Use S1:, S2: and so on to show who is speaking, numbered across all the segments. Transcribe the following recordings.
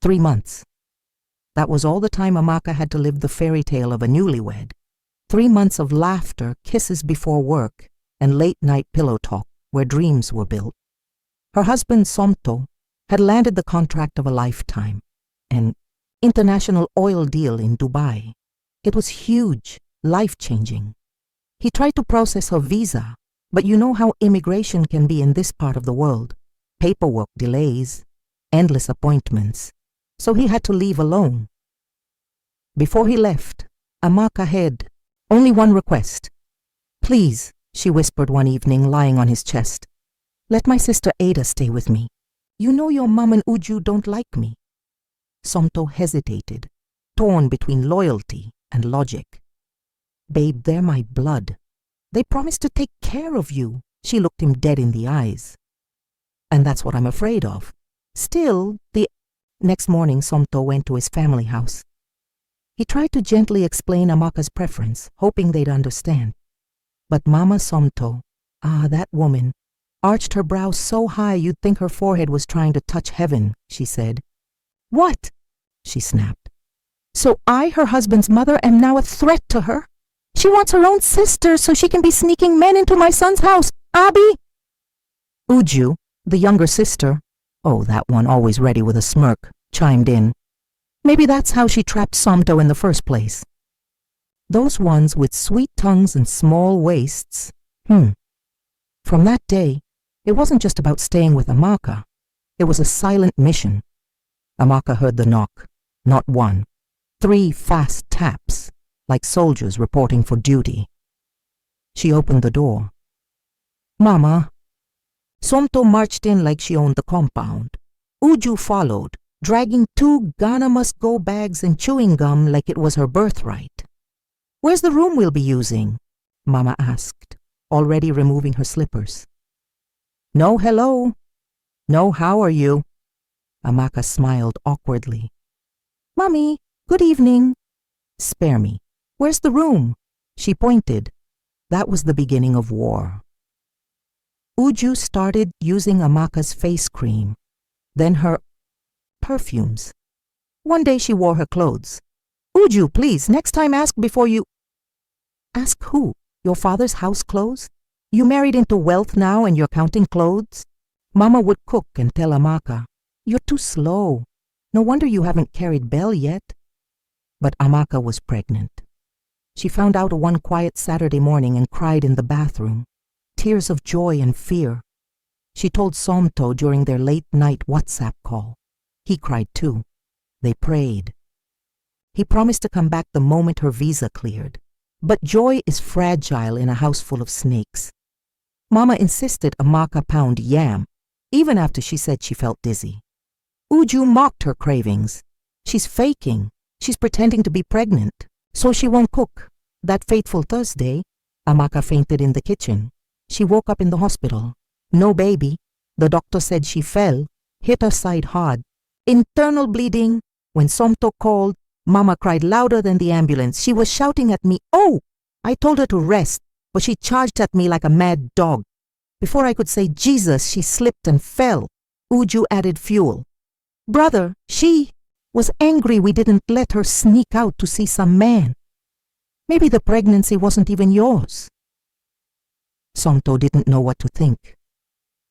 S1: 3 months. That was all the time Amaka had to live the fairy tale of a newlywed. 3 months of laughter, kisses before work, and late-night pillow talk where dreams were built. Her husband, Somto, had landed the contract of a lifetime, an international oil deal in Dubai. It was huge, life-changing. He tried to process her visa, but you know how immigration can be in this part of the world. Paperwork delays, endless appointments. So he had to leave alone. Before he left, Amaka had only one request. "Please," she whispered one evening, lying on his chest, "let my sister Ada stay with me. You know your mom and Uju don't like me." Somto hesitated, torn between loyalty and logic. "Babe, they're my blood. They promised to take care of you." She looked him dead in the eyes. "And that's what I'm afraid of." Still, the next morning Somto went to his family house. He tried to gently explain Amaka's preference, hoping they'd understand. But Mama Somto, that woman, arched her brow so high you'd think her forehead was trying to touch heaven, she said. "What?" she snapped. "So I, her husband's mother, am now a threat to her? She wants her own sister so she can be sneaking men into my son's house. Abi?" Uju, the younger sister, that one always ready with a smirk, chimed in. Maybe that's how she trapped Somto in the first place. Those ones with sweet tongues and small waists. From that day, it wasn't just about staying with Amaka. It was a silent mission. Amaka heard the knock. Not one. 3 fast taps, like soldiers reporting for duty. She opened the door. "Mama." Somto marched in like she owned the compound. Uju followed, dragging 2 Ghana must-go bags and chewing gum like it was her birthright. "Where's the room we'll be using?" Mama asked, already removing her slippers. "No hello. No how are you?" Amaka smiled awkwardly. "Mommy, good evening." "Spare me. Where's the room?" She pointed. That was the beginning of war. Uju started using Amaka's face cream, then her perfumes. One day she wore her clothes. "Uju, please, next time ask before you—" "Ask who? Your father's house clothes? You married into wealth now and you're counting clothes?" Mama would cook and tell Amaka, "You're too slow. No wonder you haven't carried Belle yet." But Amaka was pregnant. She found out one quiet Saturday morning and cried in the bathroom, tears of joy and fear. She told Somto during their late-night WhatsApp call. He cried too. They prayed. He promised to come back the moment her visa cleared. But joy is fragile in a house full of snakes. Mama insisted Amaka pound yam, even after she said she felt dizzy. Uju mocked her cravings. "She's faking. She's pretending to be pregnant, so she won't cook." That fateful Thursday, Amaka fainted in the kitchen. She woke up in the hospital. No baby. The doctor said she fell, hit her side hard. Internal bleeding. When Somto called, Mama cried louder than the ambulance. She was shouting at me, "Oh!" I told her to rest, but she charged at me like a mad dog. Before I could say Jesus, she slipped and fell. Uju added fuel. "Brother, she was angry we didn't let her sneak out to see some man. Maybe the pregnancy wasn't even yours." Somto didn't know what to think.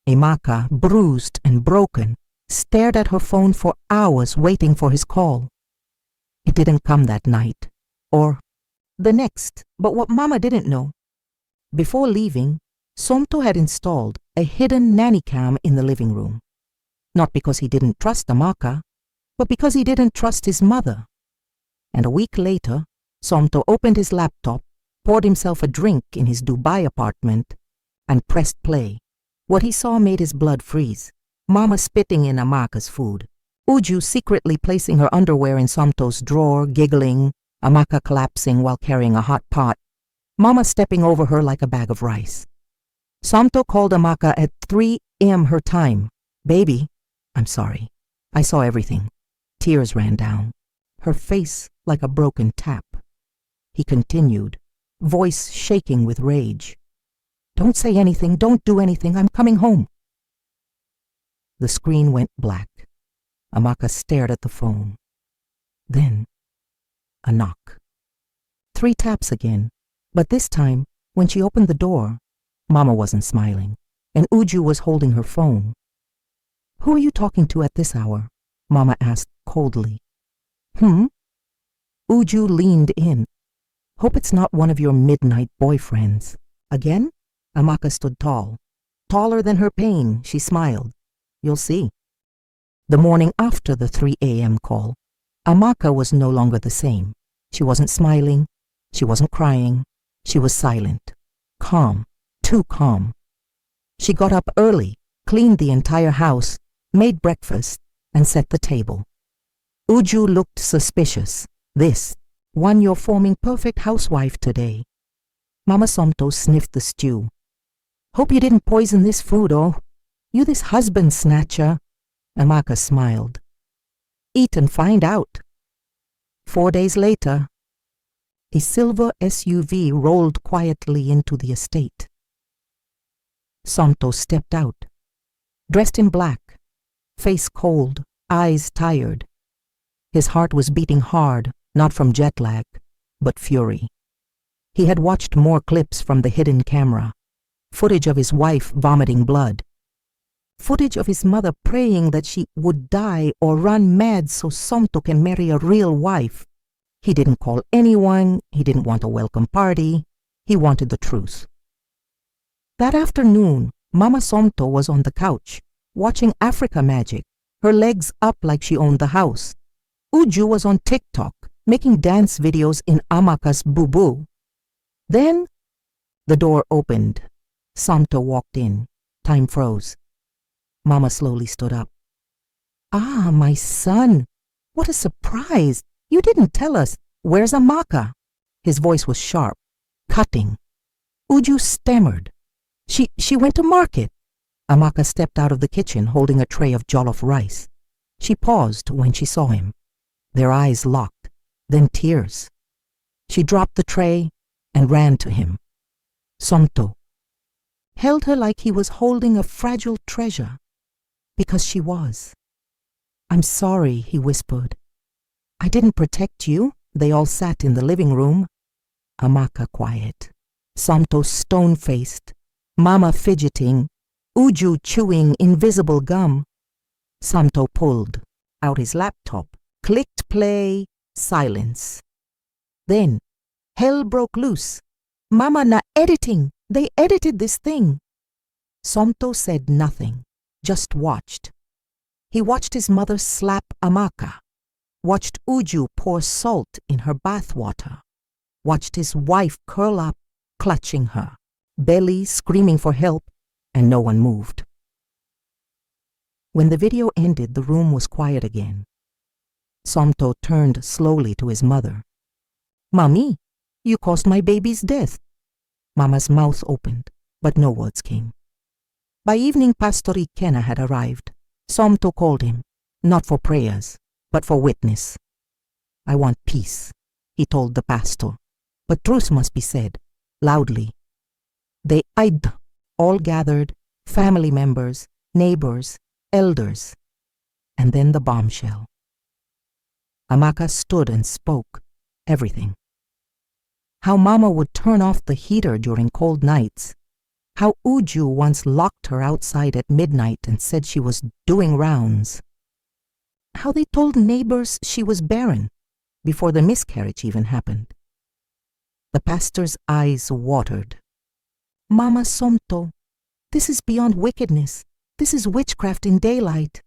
S1: Amaka, bruised and broken, stared at her phone for hours waiting for his call. It didn't come that night, or the next, but what Mama didn't know. Before leaving, Somto had installed a hidden nanny cam in the living room. Not because he didn't trust Amaka, but because he didn't trust his mother. And a week later, Somto opened his laptop, poured himself a drink in his Dubai apartment, and pressed play. What he saw made his blood freeze. Mama spitting in Amaka's food. Uju secretly placing her underwear in Somto's drawer, giggling, Amaka collapsing while carrying a hot pot, Mama stepping over her like a bag of rice. Somto called Amaka at 3 a.m. her time. "Baby, I'm sorry. I saw everything." Tears ran down, her face like a broken tap. He continued, voice shaking with rage. "Don't say anything, don't do anything, I'm coming home." The screen went black. Amaka stared at the phone. Then, a knock. 3 taps again, but this time, when she opened the door, Mama wasn't smiling, and Uju was holding her phone. "Who are you talking to at this hour?" Mama asked coldly. Uju leaned in. "Hope it's not one of your midnight boyfriends." Again, Amaka stood tall. Taller than her pain, she smiled. "You'll see." The morning after the 3 a.m. call, Amaka was no longer the same. She wasn't smiling. She wasn't crying. She was silent. Calm. Too calm. She got up early, cleaned the entire house, made breakfast, and set the table. Uju looked suspicious. "This, one you're forming perfect housewife today." Mama Somto sniffed the stew. "Hope you didn't poison this food, oh. You this husband snatcher." Amaka smiled. "Eat and find out." 4 days later, a silver SUV rolled quietly into the estate. Somto stepped out, dressed in black, face cold, eyes tired. His heart was beating hard, not from jet lag, but fury. He had watched more clips from the hidden camera, footage of his wife vomiting blood, footage of his mother praying that she would die or run mad so Somto can marry a real wife. He didn't call anyone, he didn't want a welcome party, he wanted the truth. That afternoon, Mama Somto was on the couch, watching Africa Magic, her legs up like she owned the house. Uju was on TikTok, making dance videos in Amaka's boo-boo. Then, the door opened. Somto walked in. Time froze. Mama slowly stood up. "Ah, my son, what a surprise. You didn't tell us. Where's Amaka?" His voice was sharp, cutting. Uju stammered. She went to market." Amaka stepped out of the kitchen holding a tray of jollof rice. She paused when she saw him. Their eyes locked, then tears. She dropped the tray and ran to him. Somto held her like he was holding a fragile treasure, because she was. "I'm sorry," he whispered. "I didn't protect you." They all sat in the living room. Amaka quiet. Somto stone-faced. Mama fidgeting. Uju chewing invisible gum. Somto pulled out his laptop, clicked play, silence. Then, hell broke loose. "Mama na editing. They edited this thing." Somto said nothing, just watched. He watched his mother slap Amaka, watched Uju pour salt in her bathwater, watched his wife curl up, clutching her, belly screaming for help, and no one moved. When the video ended, the room was quiet again. Somto turned slowly to his mother. "Mommy, you caused my baby's death." Mama's mouth opened, but no words came. By evening, Pastor Ikena had arrived. Somto called him, not for prayers, but for witness. "I want peace," he told the pastor, "but truth must be said, loudly." They all gathered, family members, neighbors, elders, and then the bombshell. Amaka stood and spoke everything. How Mama would turn off the heater during cold nights. How Uju once locked her outside at midnight and said she was doing rounds. How they told neighbors she was barren before the miscarriage even happened. The pastor's eyes watered. "Mama Somto, this is beyond wickedness. This is witchcraft in daylight.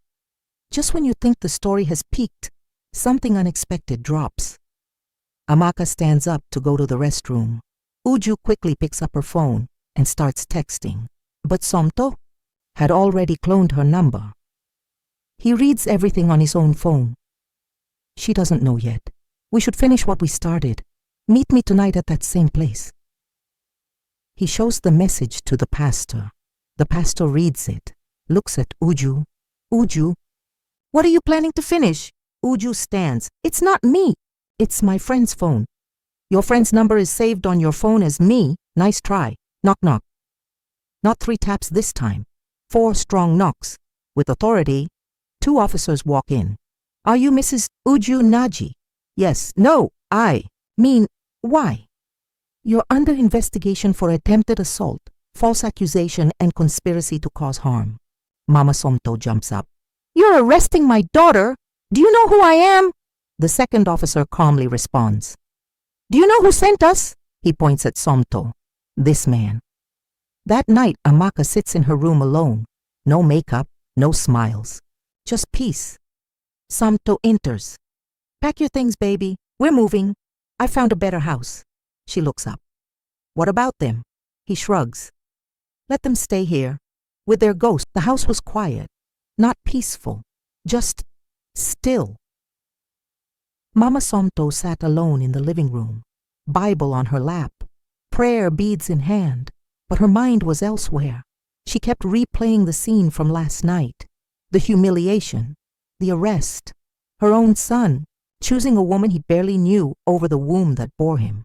S1: Just when you think the story has peaked, something unexpected drops." Amaka stands up to go to the restroom. Uju quickly picks up her phone and starts texting. But Somto had already cloned her number. He reads everything on his own phone. "She doesn't know yet. We should finish what we started. Meet me tonight at that same place." He shows the message to the pastor. The pastor reads it, looks at Uju. "Uju, what are you planning to finish?" Uju stands. "It's not me. It's my friend's phone. Your friend's number is saved on your phone as me. Nice try. Knock, knock." Not 3 taps this time. 4 strong knocks. With authority, Two officers walk in. Are you Mrs. Uju Naji? Yes. No, I mean, why? You're under investigation for attempted assault, false accusation, and conspiracy to cause harm. Mama Somto jumps up. You're arresting my daughter? Do you know who I am? The second officer calmly responds. Do you know who sent us? He points at Somto. This man. That night, Amaka sits in her room alone. No makeup, no smiles. Just peace. Somto enters. Pack your things, baby. We're moving. I found a better house. She looks up. What about them? He shrugs. Let them stay here. With their ghost, the house was quiet. Not peaceful. Just still. Mama Somto sat alone in the living room, Bible on her lap, prayer beads in hand, but her mind was elsewhere. She kept replaying the scene from last night, the humiliation, the arrest, her own son, choosing a woman he barely knew over the womb that bore him.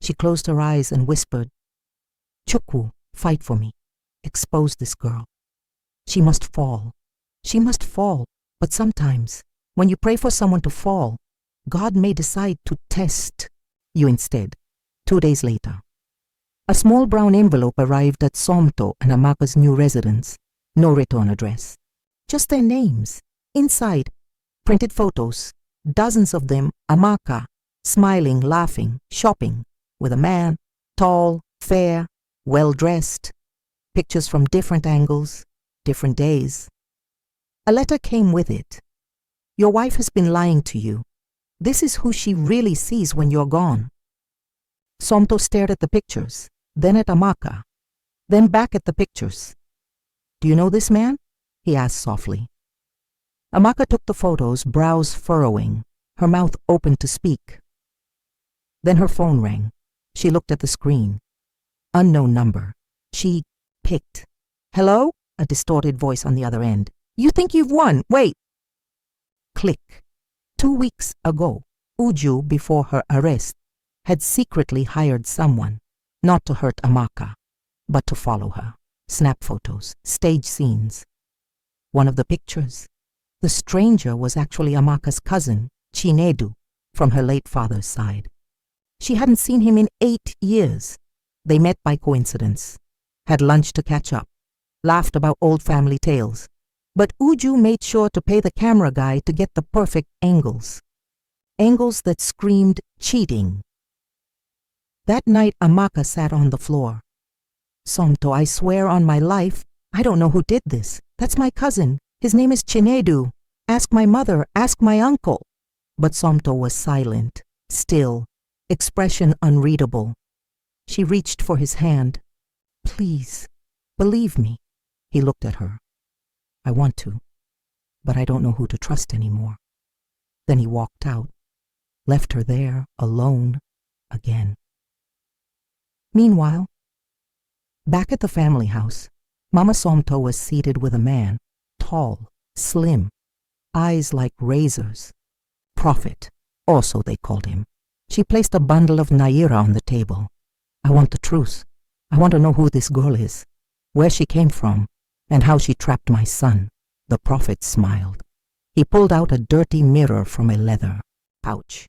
S1: She closed her eyes and whispered, Chukwu, fight for me. Expose this girl. She must fall. She must fall. But sometimes, when you pray for someone to fall, God may decide to test you instead. 2 days later, a small brown envelope arrived at Somto and Amaka's new residence. No return address. Just their names. Inside, printed photos, dozens of them, Amaka, smiling, laughing, shopping, with a man, tall, fair, well-dressed. Pictures from different angles, different days. A letter came with it. Your wife has been lying to you. This is who she really sees when you're gone. Somto stared at the pictures, then at Amaka, then back at the pictures. Do you know this man? He asked softly. Amaka took the photos, brows furrowing, her mouth open to speak. Then her phone rang. She looked at the screen. Unknown number. She picked. Hello? A distorted voice on the other end. You think you've won? Wait. Click. 2 weeks ago, Uju, before her arrest, had secretly hired someone, not to hurt Amaka, but to follow her. Snap photos, stage scenes. One of the pictures. The stranger was actually Amaka's cousin, Chinedu, from her late father's side. She hadn't seen him in 8 years. They met by coincidence, had lunch to catch up, laughed about old family tales. But Uju made sure to pay the camera guy to get the perfect angles. Angles that screamed cheating. That night, Amaka sat on the floor. Somto, I swear on my life, I don't know who did this. That's my cousin. His name is Chinedu. Ask my mother, ask my uncle. But Somto was silent, still, expression unreadable. She reached for his hand. Please, believe me. He looked at her. I want to, but I don't know who to trust anymore. Then he walked out, left her there, alone, again. Meanwhile, back at the family house, Mama Somto was seated with a man, tall, slim, eyes like razors. Prophet, also they called him. She placed a bundle of naira on the table. I want the truth. I want to know who this girl is, where she came from, and how she trapped my son. The prophet smiled. He pulled out a dirty mirror from a leather pouch.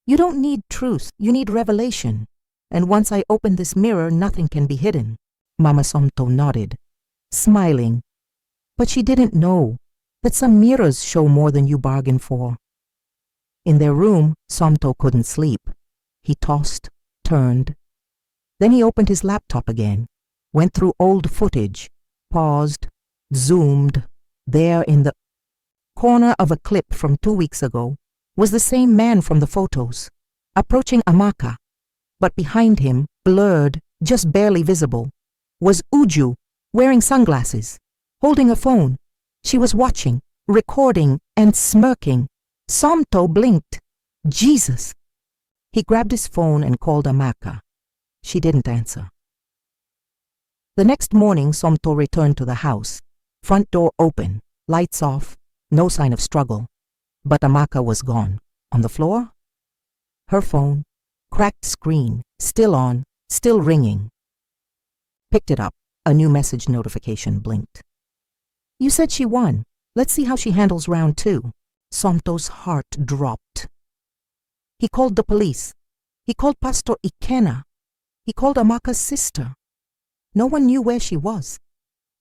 S1: You don't need truth, you need revelation. And once I open this mirror, nothing can be hidden. Mama Somto nodded, smiling. But she didn't know that some mirrors show more than you bargain for. In their room, Somto couldn't sleep. He tossed, turned. Then he opened his laptop again, went through old footage, paused, zoomed. There in the corner of a clip from 2 weeks ago was the same man from the photos, approaching Amaka. But behind him, blurred, just barely visible, was Uju, wearing sunglasses, holding a phone. She was watching, recording, and smirking. Somto blinked. Jesus! He grabbed his phone and called Amaka. She didn't answer. The next morning, Somto returned to the house. Front door open, lights off, no sign of struggle. But Amaka was gone. On the floor? Her phone, cracked screen, still on, still ringing. Picked it up. A new message notification blinked. You said she won. Let's see how she handles round 2. Somto's heart dropped. He called the police. He called Pastor Ikena. He called Amaka's sister. No one knew where she was.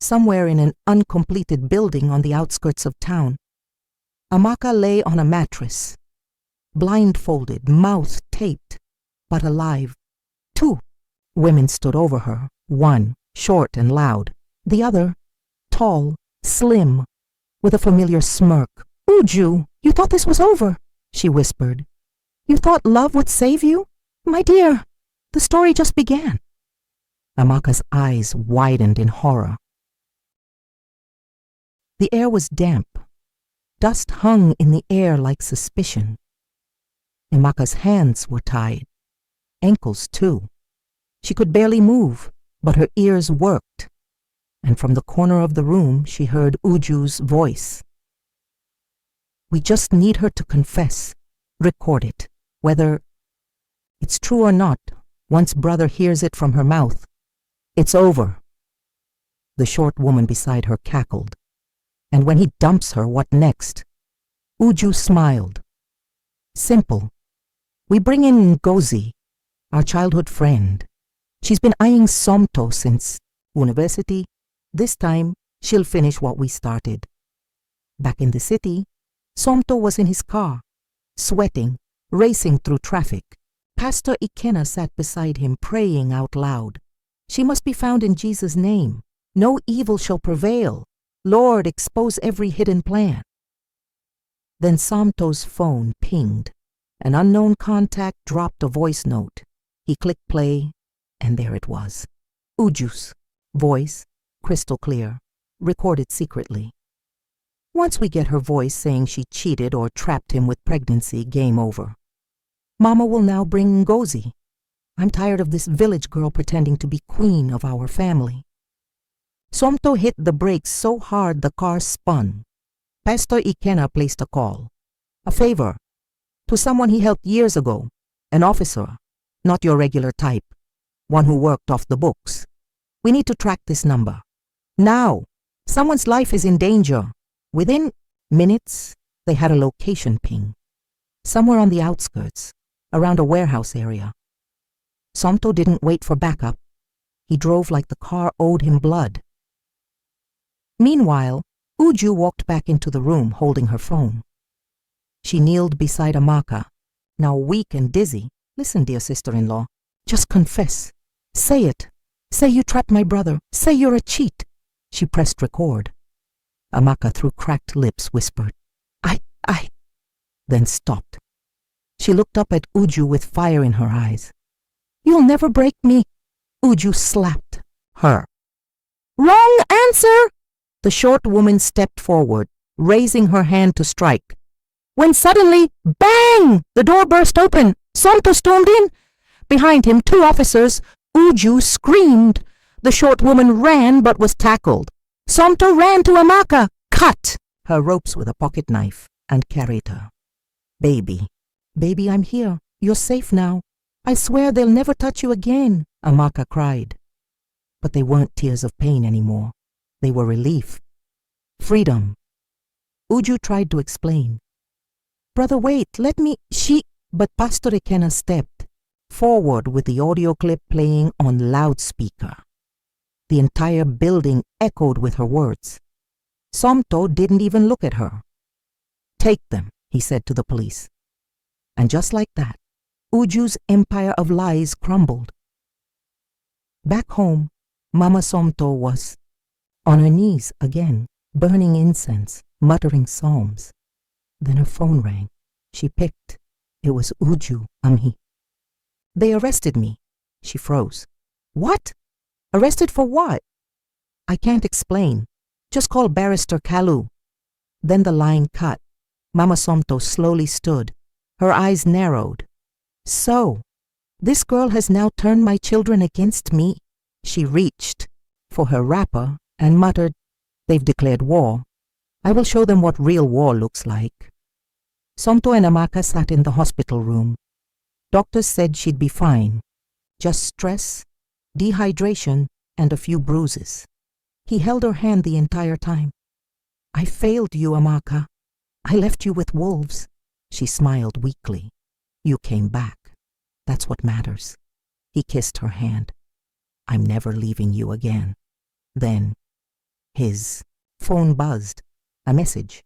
S1: Somewhere in an uncompleted building on the outskirts of town. Amaka lay on a mattress, blindfolded, mouth taped, but alive. 2 women stood over her, one short and loud, the other tall, slim, with a familiar smirk. "Uju, you thought this was over," she whispered. "You thought love would save you? My dear, the story just began." Amaka's eyes widened in horror. The air was damp. Dust hung in the air like suspicion. Amaka's hands were tied, ankles too. She could barely move, but her ears worked, and from the corner of the room she heard Uju's voice. "We just need her to confess. Record it. Whether it's true or not, once brother hears it from her mouth, it's over." The short woman beside her cackled. "And when he dumps her, what next?" Uju smiled. "Simple. We bring in Ngozi, our childhood friend. She's been eyeing Somto since university. This time, she'll finish what we started." Back in the city, Somto was in his car, sweating, racing through traffic. Pastor Ikena sat beside him, praying out loud. "She must be found in Jesus' name. No evil shall prevail. Lord, expose every hidden plan." Then Somto's phone pinged. An unknown contact dropped a voice note. He clicked play, and there it was. Uju's voice, crystal clear, recorded secretly. Once we get her voice saying she cheated or trapped him with pregnancy, game over. Mama will now bring Ngozi. I'm tired of this village girl pretending to be queen of our family. Somto hit the brakes so hard the car spun. Pastor Ikena placed a call. A favor. To someone he helped years ago. An officer. Not your regular type. One who worked off the books. We need to track this number. Now. Someone's life is in danger. Within minutes, they had a location ping. Somewhere on the outskirts, around a warehouse area. Somto didn't wait for backup. He drove like the car owed him blood. Meanwhile, Uju walked back into the room holding her phone. She kneeled beside Amaka, now weak and dizzy. "Listen, dear sister-in-law, just confess. Say it. Say you trapped my brother. Say you're a cheat." She pressed record. Amaka, through cracked lips, whispered, I, then stopped. She looked up at Uju with fire in her eyes. "You'll never break me." Uju slapped her. "Wrong answer!" The short woman stepped forward, raising her hand to strike. When suddenly, bang! The door burst open. Somto stormed in. Behind him, 2 officers. Uju screamed. The short woman ran but was tackled. Somto ran to Amaka, cut her ropes with a pocket knife, and carried her. "Baby, baby, I'm here. You're safe now. I swear they'll never touch you again," Amaka cried. But they weren't tears of pain anymore. They were relief. Freedom. Uju tried to explain. "Brother, wait, let me, But Pastor Ikena stepped forward with the audio clip playing on loudspeaker. The entire building echoed with her words. Somto didn't even look at her. "Take them," he said to the police. And just like that, Uju's empire of lies crumbled. Back home, Mama Somto was on her knees again, burning incense, muttering psalms. Then her phone rang. She picked. It was Uju Amhi. "They arrested me." She froze. "What? Arrested for what?" "I can't explain. Just call Barrister Kalu." Then the line cut. Mama Somto slowly stood. Her eyes narrowed. "So, this girl has now turned my children against me." She reached for her wrapper and muttered, "They've declared war. I will show them what real war looks like." Somto and Amaka sat in the hospital room. Doctors said she'd be fine. Just stress, dehydration, and a few bruises. He held her hand the entire time. I failed you, Amaka. I left you with wolves. She smiled weakly. You came back. That's what matters. He kissed her hand. I'm never leaving you again. Then, his phone buzzed. A message.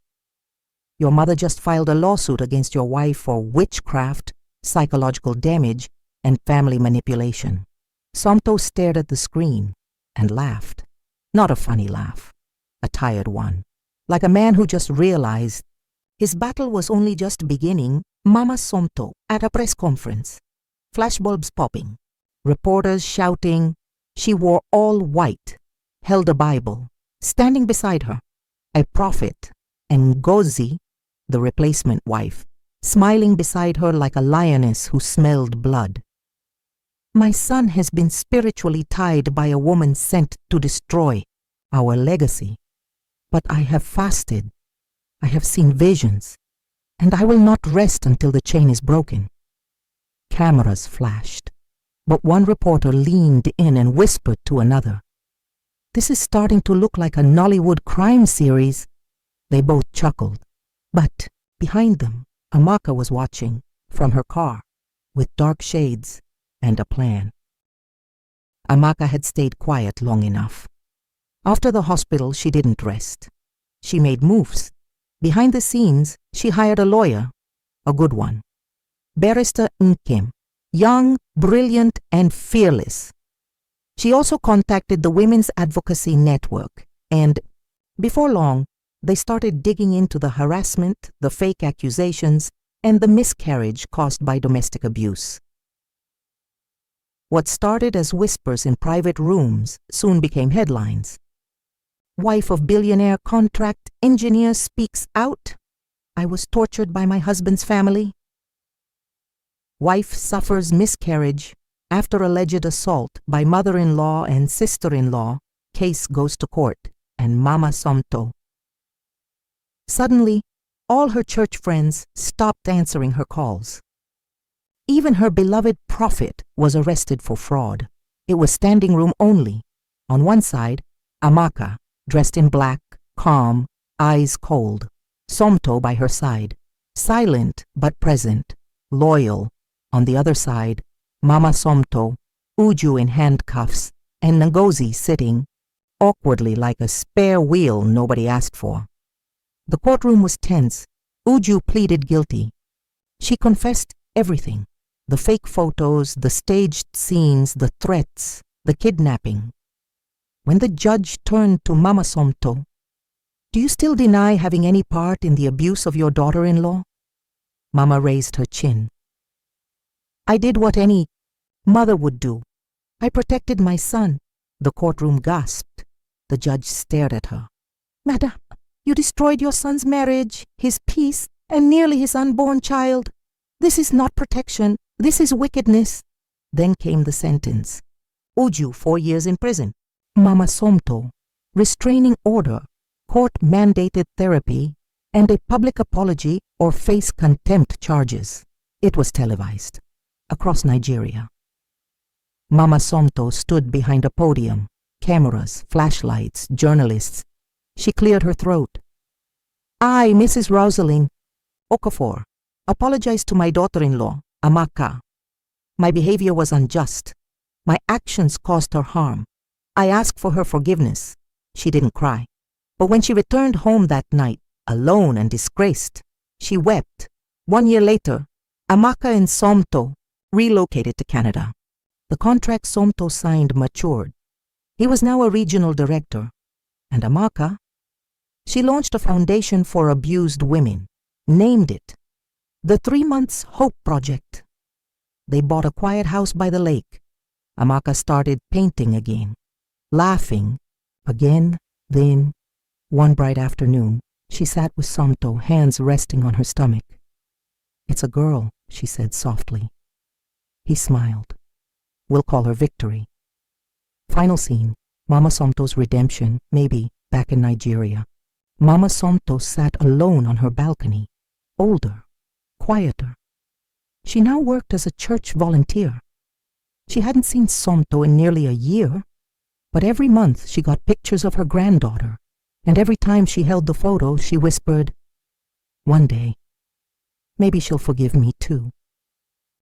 S1: Your mother just filed a lawsuit against your wife for witchcraft, psychological damage, and family manipulation. Somto stared at the screen and laughed. Not a funny laugh, a tired one. Like a man who just realized his battle was only just beginning. Mama Somto at a press conference. Flashbulbs popping. Reporters shouting. She wore all white, held a Bible. Standing beside her, a prophet, and Ngozi, the replacement wife, smiling beside her like a lioness who smelled blood. My son has been spiritually tied by a woman sent to destroy our legacy. But I have fasted. I have seen visions. And I will not rest until the chain is broken. Cameras flashed. But one reporter leaned in and whispered to another. This is starting to look like a Nollywood crime series. They both chuckled. But behind them, Amaka was watching from her car with dark shades and a plan. Amaka had stayed quiet long enough. After the hospital, she didn't rest. She made moves. Behind the scenes, she hired a lawyer, a good one. Barrister Nkem, young, brilliant, and fearless. She also contacted the Women's Advocacy Network, and before long, they started digging into the harassment, the fake accusations, and the miscarriage caused by domestic abuse. What started as whispers in private rooms soon became headlines. Wife of billionaire contract engineer speaks out. I was tortured by my husband's family. Wife suffers miscarriage after alleged assault by mother-in-law and sister-in-law. Case goes to court, and Mama Somto. Suddenly, all her church friends stopped answering her calls. Even her beloved prophet was arrested for fraud. It was standing room only. On one side, Amaka, dressed in black, calm, eyes cold. Somto by her side, silent but present, loyal. On the other side, Mama Somto, Uju in handcuffs, and Ngozi sitting, awkwardly like a spare wheel nobody asked for. The courtroom was tense. Uju pleaded guilty. She confessed everything. The fake photos, the staged scenes, the threats, the kidnapping. When the judge turned to Mama Somto, do you still deny having any part in the abuse of your daughter-in-law? Mama raised her chin. I did what any mother would do. I protected my son. The courtroom gasped. The judge stared at her. Madam, you destroyed your son's marriage, his peace, and nearly his unborn child. This is not protection. This is wickedness. Then came the sentence. Uju, 4 years in prison. Mama Somto, restraining order, court-mandated therapy, and a public apology or face contempt charges. It was televised. Across Nigeria. Mama Somto stood behind a podium. Cameras, flashlights, journalists. She cleared her throat. I, Mrs. Rosaling Okafor, apologize to my daughter-in-law, Amaka. My behavior was unjust. My actions caused her harm. I asked for her forgiveness. She didn't cry. But when she returned home that night, alone and disgraced, she wept. 1 year later, Amaka and Somto relocated to Canada. The contract Somto signed matured. He was now a regional director. And Amaka? She launched a foundation for abused women, named it the 3 Months Hope Project. They bought a quiet house by the lake. Amaka started painting again, laughing again. Then, one bright afternoon, she sat with Somto, hands resting on her stomach. It's a girl, she said softly. He smiled. We'll call her Victory. Final scene, Mama Somto's redemption, maybe back in Nigeria. Mama Somto sat alone on her balcony, older, quieter. She now worked as a church volunteer. She hadn't seen Somto in nearly a year, but every month she got pictures of her granddaughter, And every time she held the photo, she whispered, "One day, maybe she'll forgive me too."